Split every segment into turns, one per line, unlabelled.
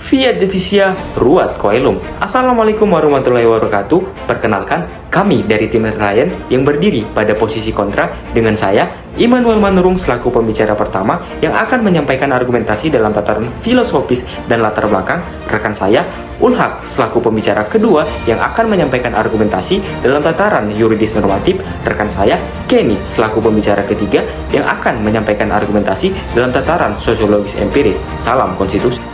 Fiat Justitia Ruat Coelum. Assalamualaikum warahmatullahi wabarakatuh. Perkenalkan, kami dari tim Lion yang berdiri pada posisi kontra dengan saya, Immanuel Manurung selaku pembicara pertama yang akan menyampaikan argumentasi dalam tataran filosofis dan latar belakang. Rekan saya, Ulhak selaku pembicara kedua yang akan menyampaikan argumentasi dalam tataran yuridis normatif. Rekan saya, Kenny selaku pembicara ketiga yang akan menyampaikan argumentasi dalam tataran sosiologis empiris. Salam konstitusi.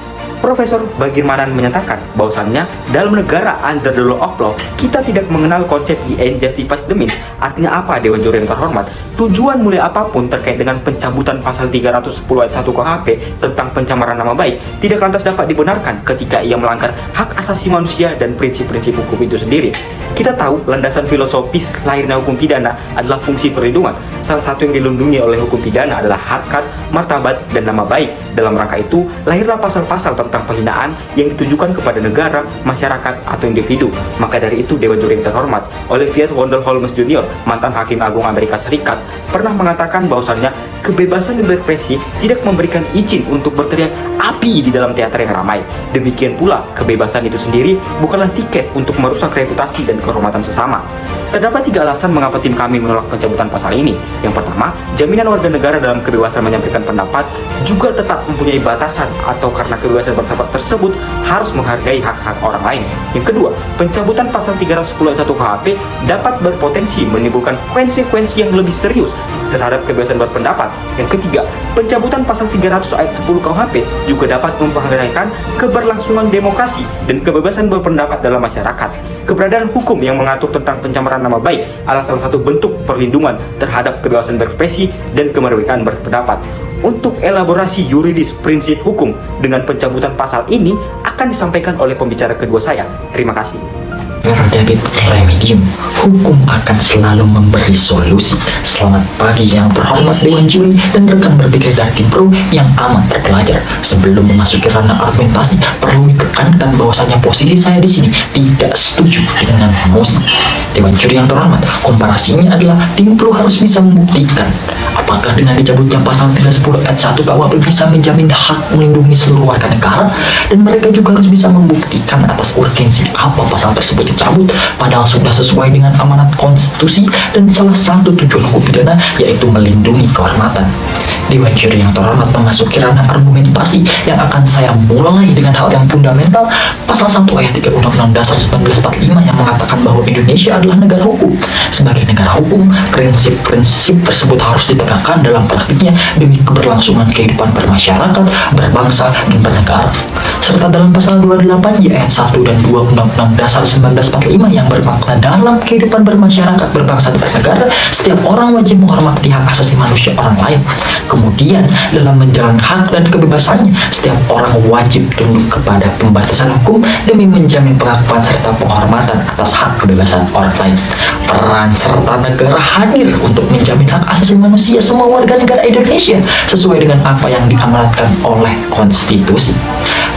Profesor Bagirmanan menyatakan bahwasannya dalam negara under the law of law, kita tidak mengenal konsep the end justifies the means. Artinya apa, Dewan Juri yang terhormat? Tujuan mulia apapun terkait dengan pencabutan pasal 310 ayat 1 KUHP tentang pencemaran nama baik tidak lantas dapat dibenarkan ketika ia melanggar hak asasi manusia dan prinsip-prinsip hukum itu sendiri. Kita tahu landasan filosofis lahirnya hukum pidana adalah fungsi perlindungan. Salah satu yang dilindungi oleh hukum pidana adalah harkat, martabat, dan nama baik. Dalam rangka itu, lahirlah pasal-pasal tentang penghinaan yang ditujukan kepada negara, masyarakat, atau individu. Maka dari itu, Dewan Juri yang terhormat, Olivier Wendell Holmes Jr., mantan Hakim Agung Amerika Serikat, pernah mengatakan bahwasannya kebebasan berekspresi tidak memberikan izin untuk berteriak api di dalam teater yang ramai. Demikian pula, kebebasan itu sendiri bukanlah tiket untuk merusak reputasi dan kehormatan sesama. Terdapat 3 alasan mengapa tim kami menolak pencabutan pasal ini. Yang pertama, jaminan warga negara dalam kebebasan menyampaikan pendapat juga tetap mempunyai batasan atau karena kebebasan berpendapat tersebut harus menghargai hak-hak orang lain. Yang kedua, pencabutan pasal 310 ayat 1 KUHP dapat berpotensi menimbulkan konsekuensi yang lebih serius terhadap kebebasan berpendapat. Yang ketiga, pencabutan pasal 300 ayat 10 KUHP juga dapat membahayakan keberlangsungan demokrasi dan kebebasan berpendapat dalam masyarakat. Keberadaan hukum yang mengatur tentang pencemaran nama baik adalah salah satu bentuk perlindungan terhadap kebebasan berekspresi dan kemerdekaan berpendapat. Untuk elaborasi yuridis prinsip hukum dengan pencabutan pasal ini akan disampaikan oleh pembicara kedua saya. Terima kasih.
David Remedium, hukum akan selalu memberi solusi. Selamat pagi yang terhormat Dewan Juri dan rekan berpikir dari tim pro yang amat terpelajar. Sebelum memasuki ranah argumentasi, perlu ditekankan bahwasanya posisi saya di sini tidak setuju dengan mosi. Dewan Juri yang terhormat, komparasinya adalah tim pro harus bisa membuktikan apakah dengan dicabutnya pasal 310 ayat 1 KUHP bisa menjamin hak melindungi seluruh warga negara, dan mereka juga harus bisa membuktikan atas urgensi apa pasal tersebut dicabut, padahal sudah sesuai dengan amanat konstitusi dan salah satu tujuan hukum pidana yaitu melindungi kehormatan. Dewan Juri yang terhormat memasuki ranah argumentasi yang akan saya mulai dengan hal yang fundamental, pasal 1 ayat 3 Undang-Undang Dasar 1945 yang mengatakan bahwa Indonesia adalah negara hukum. Sebagai negara hukum, prinsip-prinsip tersebut harus ditegakkan dalam praktiknya demi keberlangsungan kehidupan bermasyarakat, berbangsa, dan bernegara. Serta dalam pasal 28 ayat 1 dan 2 Undang-Undang Dasar 1945 yang bermakna dalam kehidupan bermasyarakat, berbangsa, dan bernegara, setiap orang wajib menghormati hak asasi manusia orang lain. Kemudian dalam menjalankan hak dan kebebasannya, setiap orang wajib tunduk kepada pembatasan hukum demi menjamin pengakuan serta penghormatan atas hak kebebasan orang lain. Peran serta negara hadir untuk menjamin hak asasi manusia semua warga negara Indonesia sesuai dengan apa yang diamanatkan oleh konstitusi.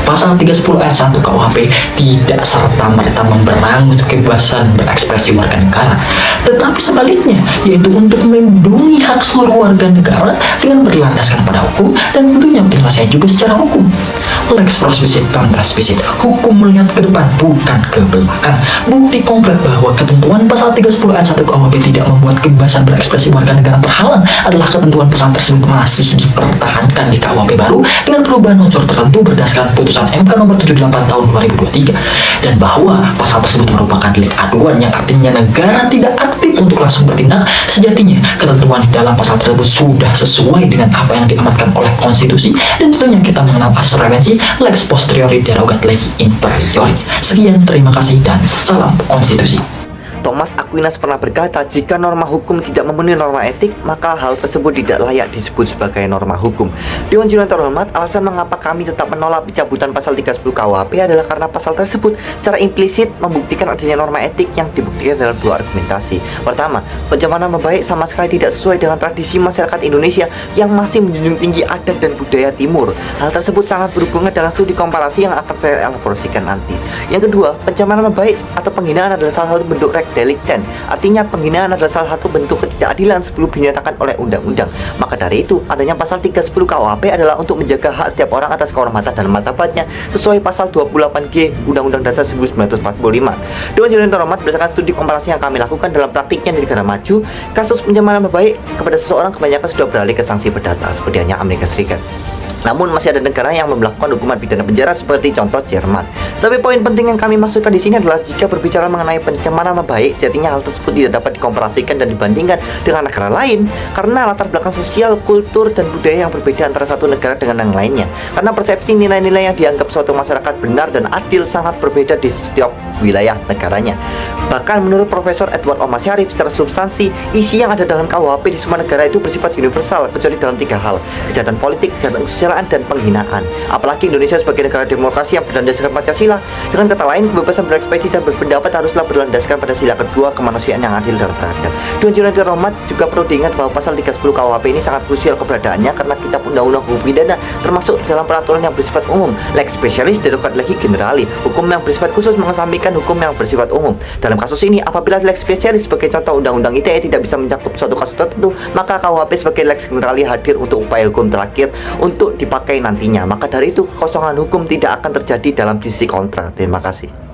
Pasal 310 ayat 1 KUHP tidak serta-merta memberangus kebebasan berekspresi warga negara, tetapi sebaliknya, yaitu untuk melindungi hak seluruh warga negara dengan berlandaskan pada hukum dan tentunya penyelesaian juga secara hukum. Lex prospicit contra spicit, hukum melihat ke depan bukan ke belakang. Bukti konkret bahwa ketentuan pasal 310 ayat 1 KUHP tidak membuat kebebasan berekspresi warga negara terhalang adalah ketentuan pasal tersebut masih dipertahankan di KUHP baru dengan perubahan unsur tertentu berdasarkan putusan MK nomor 78 tahun 2023, dan bahwa pasal tersebut merupakan delik aduan yang artinya negara tidak aktif untuk langsung bertindak. Sejatinya ketentuan di dalam pasal tersebut sudah sesuai dengan apa yang diamanatkan oleh konstitusi, dan tentunya kita mengenal asas prevensi lex posteriori derogat legi inferiori. Sekian, terima kasih dan salam konstitusi.
Thomas Aquinas pernah berkata, jika norma hukum tidak memenuhi norma etik, maka hal tersebut tidak layak disebut sebagai norma hukum. Dewan Juri yang terhormat, alasan mengapa kami tetap menolak pencabutan pasal 310 KUHP adalah karena pasal tersebut secara implisit membuktikan adanya norma etik yang dibuktikan dalam 2 argumentasi. Pertama, pencemaran nama baik sama sekali tidak sesuai dengan tradisi masyarakat Indonesia yang masih menjunjung tinggi adat dan budaya Timur. Hal tersebut sangat berhubungan dengan studi komparasi yang akan saya elaborasikan nanti. Yang kedua, pencemaran nama baik atau penghinaan adalah salah satu bentuk delicten. Artinya penghinaan adalah salah satu bentuk ketidakadilan sebelum dinyatakan oleh undang-undang. Maka dari itu, adanya pasal 310 KUHP adalah untuk menjaga hak setiap orang atas kehormatan dan martabatnya sesuai pasal 28G Undang-Undang Dasar 1945. Dewan Juri yang terhormat, berdasarkan studi komparasi yang kami lakukan dalam praktiknya di negara maju, kasus pencemaran nama baik kepada seseorang kebanyakan sudah beralih ke sanksi perdata seperti hanya Amerika Serikat. Namun masih ada negara yang memberlakukan hukuman pidana penjara seperti contoh Jerman. Tapi poin penting yang kami maksudkan di sini adalah jika berbicara mengenai pencemaran nama baik, sejatinya hal tersebut tidak dapat dikomparasikan dan dibandingkan dengan negara lain karena latar belakang sosial, kultur, dan budaya yang berbeda antara satu negara dengan yang lainnya. Karena persepsi nilai-nilai yang dianggap suatu masyarakat benar dan adil sangat berbeda di setiap wilayah negaranya. Bahkan menurut Profesor Edward Omar Syarif, secara substansi, isi yang ada dalam KUHP di semua negara itu bersifat universal kecuali dalam 3 hal: kejahatan politik, kejahatan kesusilaan, dan penghinaan. Apalagi Indonesia sebagai negara demokrasi yang berlandaskan Pancasila. Dengan kata lain, kebebasan berekspresi dan berpendapat haruslah berlandaskan pada sila kedua, kemanusiaan yang adil dan beradab. Dewan Juri yang terhormat, juga perlu diingat bahwa pasal 310 KUHP ini sangat krusial keberadaannya karena kitab undang-undang hukum pidana termasuk dalam peraturan yang bersifat umum, lex specialis derogat legi generali, hukum yang bersifat khusus mengesampingkan hukum yang bersifat umum. Dalam kasus ini, apabila lex specialis sebagai contoh undang-undang ITE tidak bisa mencakup suatu kasus tertentu, maka KUHP sebagai lex generali hadir untuk upaya hukum terakhir untuk dipakai nantinya. Maka dari itu, kekosongan hukum tidak akan terjadi dalam sisi kontra. Terima kasih.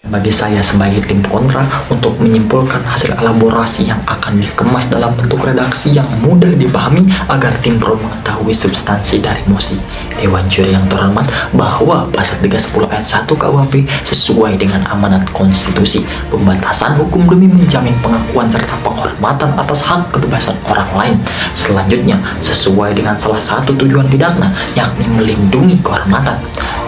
Bagi saya sebagai tim kontra untuk menyimpulkan hasil elaborasi yang akan dikemas dalam bentuk redaksi yang mudah dipahami agar tim pro mengetahui substansi dari mosi. Dewan Juri yang terhormat, bahwa pasal 310 ayat 1 KUHP sesuai dengan amanat konstitusi, pembatasan hukum demi menjamin pengakuan serta penghormatan atas hak kebebasan orang lain. Selanjutnya, sesuai dengan salah satu tujuan pidana, yakni melindungi kehormatan.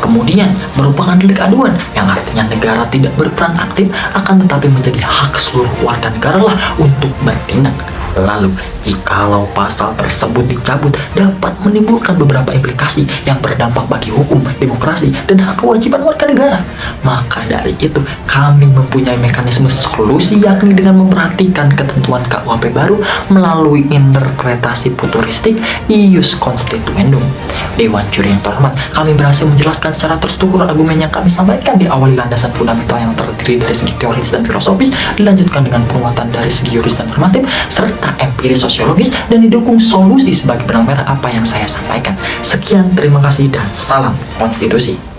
Kemudian, merupakan delik aduan yang artinya negara tidak berperan aktif, akan tetapi menjadi hak seluruh warga negara lah untuk bertindak. Lalu, jikalau pasal tersebut dicabut, dapat menimbulkan beberapa implikasi yang berdampak bagi hukum, demokrasi, dan hak kewajiban warga negara. Maka dari itu, kami mempunyai mekanisme solusi, yakni dengan memperhatikan ketentuan KUHP baru melalui interpretasi futuristik ius constituendum. Dewan Juri yang terhormat, kami berhasil menjelaskan secara terstruktur argumen yang kami sampaikan di awal landasan fundamental yang terdiri dari segi teoris dan filosofis, dilanjutkan dengan penguatan dari segi yuris dan normatif, serta empiris sosiologis, dan didukung solusi sebagai benang merah apa yang saya sampaikan. Sekian, terima kasih, dan salam konstitusi.